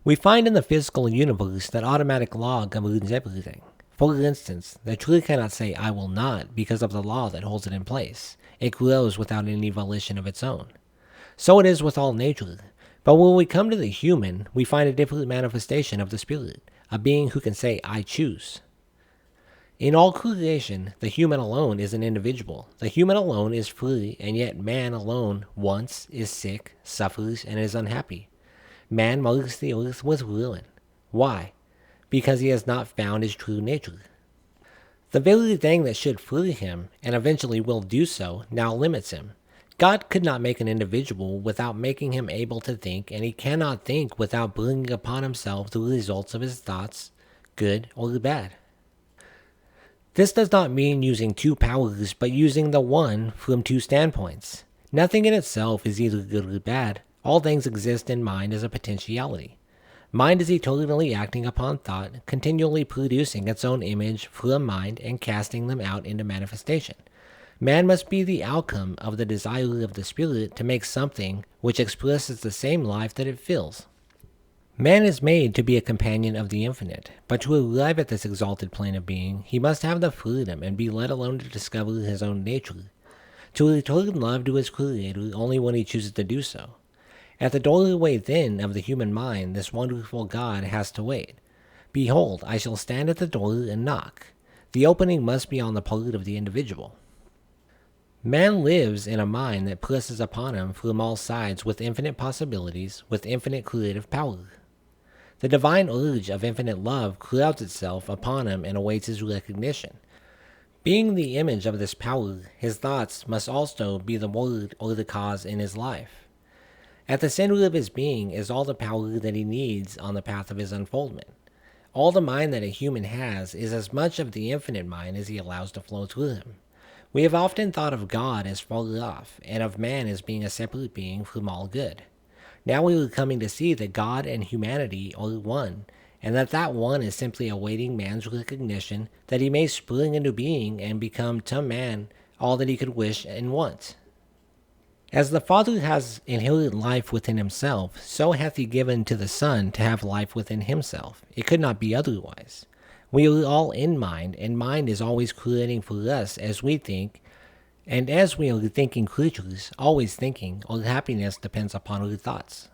We find in the physical universe that automatic law governs everything. For instance, the tree cannot say I will not because of the law that holds it in place. It grows without any volition of its own. So it is with all nature. But when we come to the human, we find a different manifestation of the spirit, a being who can say I choose. In all creation, the human alone is an individual. The human alone is free, and yet man alone wants, is sick, suffers, and is unhappy. Man marks the earth with ruin. Why? Because he has not found his true nature. The very thing that should free him, and eventually will do so, now limits him. God could not make an individual without making him able to think, and he cannot think without bringing upon himself the results of his thoughts, good or bad. This does not mean using two powers, but using the one from two standpoints. Nothing in itself is either good or bad. All things exist in mind as a potentiality. Mind is eternally acting upon thought, continually producing its own image from mind and casting them out into manifestation. Man must be the outcome of the desire of the spirit to make something which expresses the same life that it feels. Man is made to be a companion of the infinite, but to arrive at this exalted plane of being, he must have the freedom and be let alone to discover his own nature, to return love to his creator only when he chooses to do so. At the doorway then of the human mind, this wonderful God has to wait. Behold, I shall stand at the door and knock. The opening must be on the part of the individual. Man lives in a mind that presses upon him from all sides with infinite possibilities, with infinite creative power. The divine urge of infinite love crowds itself upon him and awaits his recognition. Being the image of this power, his thoughts must also be the word or the cause in his life. At the center of his being is all the power that he needs on the path of his unfoldment. All the mind that a human has is as much of the infinite mind as he allows to flow through him. We have often thought of God as far off, and of man as being a separate being from all good. Now we are coming to see that God and humanity are one, and that one is simply awaiting man's recognition that he may spring into being and become to man all that he could wish and want. As the Father has inherent life within himself, so hath he given to the Son to have life within himself. It could not be otherwise. We are all in mind, and mind is always creating for us as we think, and as we are thinking creatures, always thinking, our happiness depends upon our thoughts.